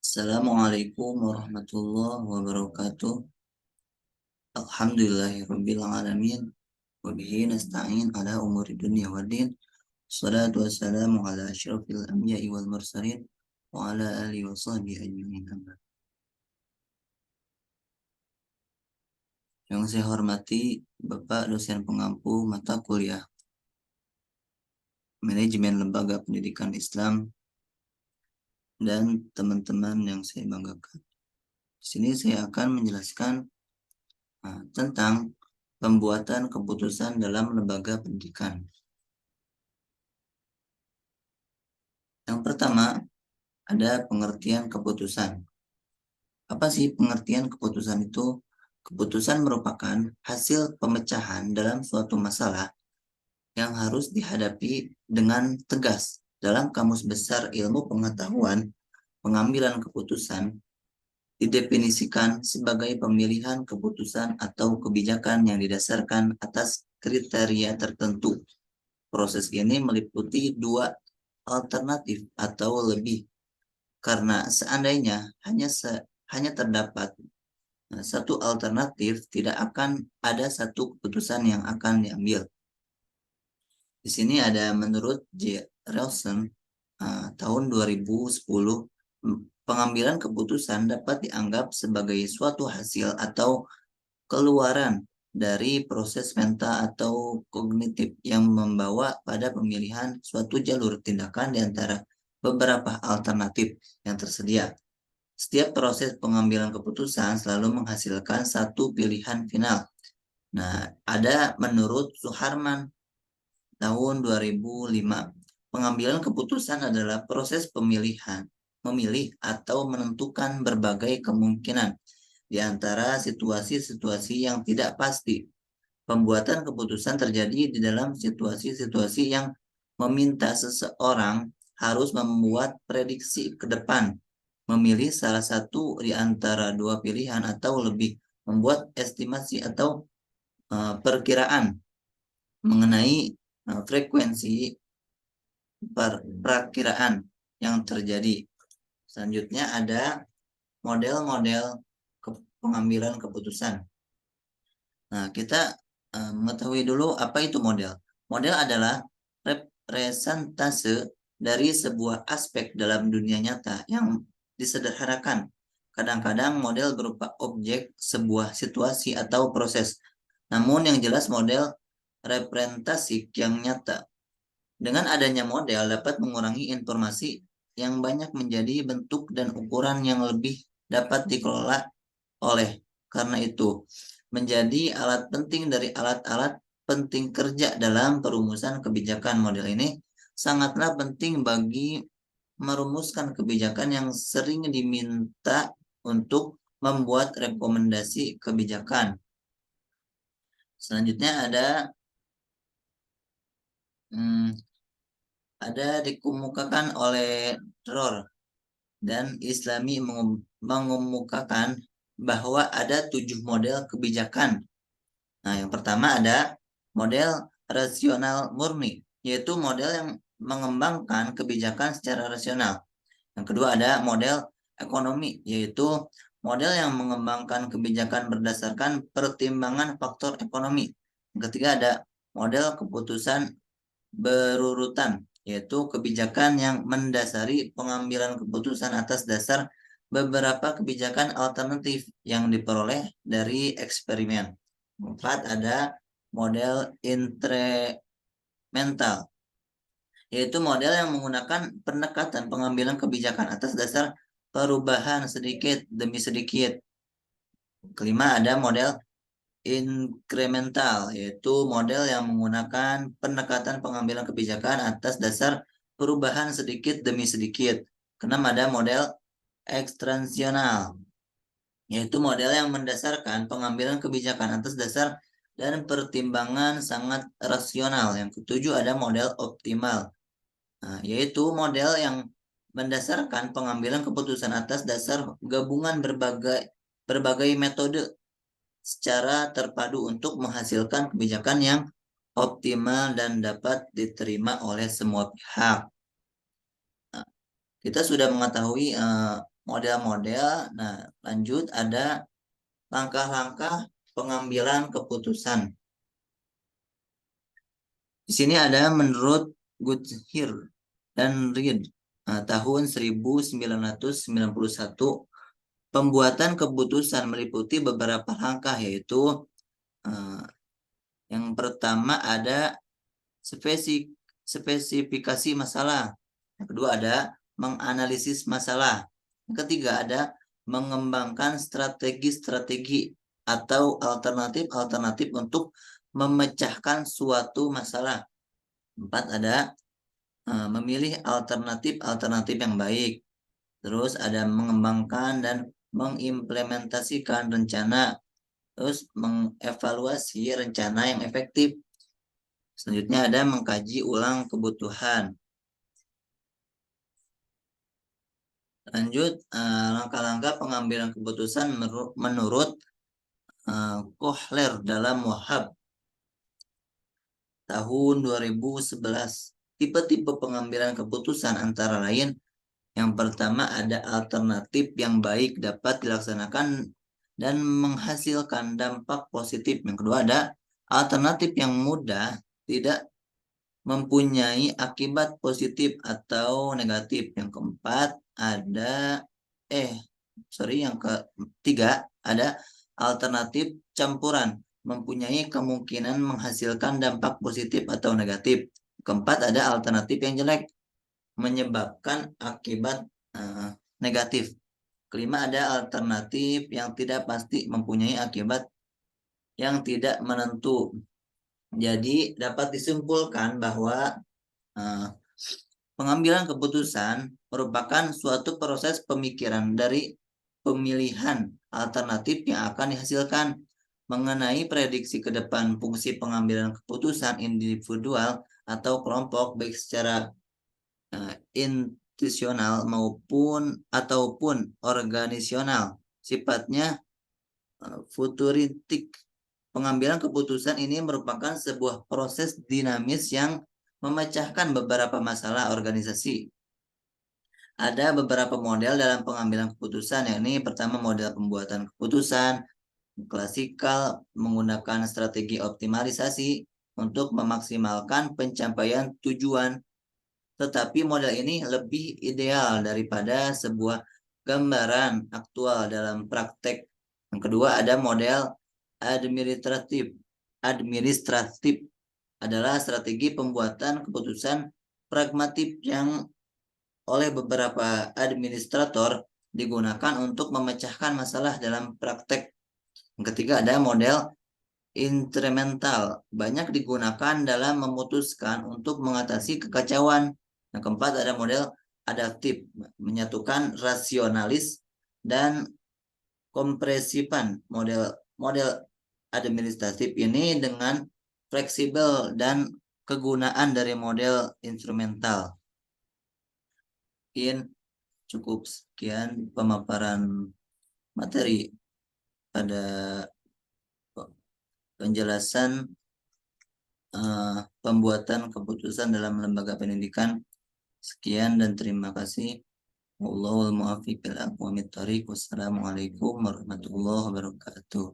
Assalamualaikum warahmatullahi wabarakatuh. Alhamdulillahirabbil alamin. Wa bihi nasta'in ala umuri dunya waddin. Wassalatu wassalamu ala asyrafil anbiya'i wal mursalin wa ala alihi wa sahbihi ajma'in. Yang saya hormati Bapak dosen pengampu mata kuliah Manajemen Lembaga Pendidikan Islam dan teman-teman yang saya banggakan. Di sini saya akan menjelaskan tentang pembuatan keputusan dalam lembaga pendidikan. Yang pertama, ada pengertian keputusan. Apa sih pengertian keputusan itu? Keputusan merupakan hasil pemecahan dalam suatu masalah yang harus dihadapi dengan tegas. Dalam Kamus Besar Ilmu Pengetahuan, pengambilan keputusan didefinisikan sebagai pemilihan keputusan atau kebijakan yang didasarkan atas kriteria tertentu. Proses ini meliputi dua alternatif atau lebih, karena seandainya hanya terdapat satu alternatif, tidak akan ada satu keputusan yang akan diambil. Di sini ada menurut J. Relson tahun 2010, pengambilan keputusan dapat dianggap sebagai suatu hasil atau keluaran dari proses mental atau kognitif yang membawa pada pemilihan suatu jalur tindakan di antara beberapa alternatif yang tersedia. Setiap proses pengambilan keputusan selalu menghasilkan satu pilihan final. Nah, ada menurut Suharman tahun 2005, pengambilan keputusan adalah proses memilih atau menentukan berbagai kemungkinan di antara situasi-situasi yang tidak pasti. Pembuatan keputusan terjadi di dalam situasi-situasi yang meminta seseorang harus membuat prediksi ke depan, memilih salah satu di antara dua pilihan atau lebih, membuat estimasi atau perkiraan mengenai frekuensi perakiraan yang terjadi. Selanjutnya ada model-model pengambilan keputusan. Nah, kita mengetahui dulu apa itu model. Model adalah representase dari sebuah aspek dalam dunia nyata yang disederhanakan. Kadang-kadang model berupa objek, sebuah situasi atau proses. Namun yang jelas model representasi yang nyata. Dengan adanya model dapat mengurangi informasi yang banyak menjadi bentuk dan ukuran yang lebih dapat dikelola oleh. Karena itu, menjadi alat penting dari alat-alat penting kerja dalam perumusan kebijakan. Model ini sangatlah penting bagi merumuskan kebijakan yang sering diminta untuk membuat rekomendasi kebijakan. Selanjutnya ada dikemukakan oleh Dror dan Islami mengemukakan bahwa ada 7 model kebijakan. Nah, yang pertama ada model rasional murni, yaitu model yang mengembangkan kebijakan secara rasional. Yang kedua ada model ekonomi, yaitu model yang mengembangkan kebijakan berdasarkan pertimbangan faktor ekonomi. Yang ketiga ada model keputusan berurutan, yaitu kebijakan yang mendasari pengambilan keputusan atas dasar beberapa kebijakan alternatif yang diperoleh dari eksperimen. 4 ada model incremental, yaitu model yang menggunakan pendekatan pengambilan kebijakan atas dasar perubahan sedikit demi sedikit. Kelima ada model incremental, yaitu model yang menggunakan pendekatan pengambilan kebijakan atas dasar perubahan sedikit demi sedikit. Keenam ada model ekstransional, yaitu model yang mendasarkan pengambilan kebijakan atas dasar dan pertimbangan sangat rasional. Yang ketujuh ada model optimal, yaitu model yang mendasarkan pengambilan keputusan atas dasar gabungan berbagai metode secara terpadu untuk menghasilkan kebijakan yang optimal dan dapat diterima oleh semua pihak. Kita sudah mengetahui model-model. Nah, lanjut ada langkah-langkah pengambilan keputusan. Di sini ada menurut Goodyear dan Reed tahun 1991, pembuatan keputusan meliputi beberapa langkah, yaitu yang pertama ada spesifikasi masalah. Yang kedua ada menganalisis masalah. Yang ketiga ada mengembangkan strategi-strategi atau alternatif-alternatif untuk memecahkan suatu masalah. 4 ada memilih alternatif-alternatif yang baik. Terus ada mengembangkan dan mengimplementasikan rencana. Terus mengevaluasi rencana yang efektif. Selanjutnya ada mengkaji ulang kebutuhan. Lanjut, langkah-langkah pengambilan keputusan menurut Kohler dalam Wahab tahun 2011. Tipe-tipe pengambilan keputusan antara lain, yang pertama ada alternatif yang baik dapat dilaksanakan dan menghasilkan dampak positif. Yang kedua ada alternatif yang mudah, tidak mempunyai akibat positif atau negatif. Yang keempat ada yang ketiga ada alternatif campuran, mempunyai kemungkinan menghasilkan dampak positif atau negatif. Keempat ada alternatif yang jelek, menyebabkan akibat negatif. Kelima ada alternatif yang tidak pasti, mempunyai akibat yang tidak menentu. Jadi dapat disimpulkan bahwa pengambilan keputusan merupakan suatu proses pemikiran dari pemilihan alternatif yang akan dihasilkan mengenai prediksi ke depan fungsi pengambilan keputusan individual atau kelompok, baik secara institusional ataupun organisasional, sifatnya futuristik. Pengambilan keputusan ini merupakan sebuah proses dinamis yang memecahkan beberapa masalah organisasi. Ada beberapa model dalam pengambilan keputusan, yakni pertama model pembuatan keputusan klasikal menggunakan strategi optimalisasi untuk memaksimalkan pencapaian tujuan. Tetapi model ini lebih ideal daripada sebuah gambaran aktual dalam praktek. Yang kedua ada model administratif. Administratif adalah strategi pembuatan keputusan pragmatif yang oleh beberapa administrator digunakan untuk memecahkan masalah dalam praktek. Yang ketiga ada model instrumental, banyak digunakan dalam memutuskan untuk mengatasi kekacauan. Yang keempat ada model adaptif, menyatukan rasionalis dan kompresifan. Model administratif ini dengan fleksibel dan kegunaan dari model instrumental. Mungkin cukup sekian pemaparan materi pada penjelasan pembuatan keputusan dalam lembaga pendidikan. Sekian dan terima kasih. Wallahul muwaffiq ila aqwamit thoriq. Wassalamualaikum warahmatullahi wabarakatuh.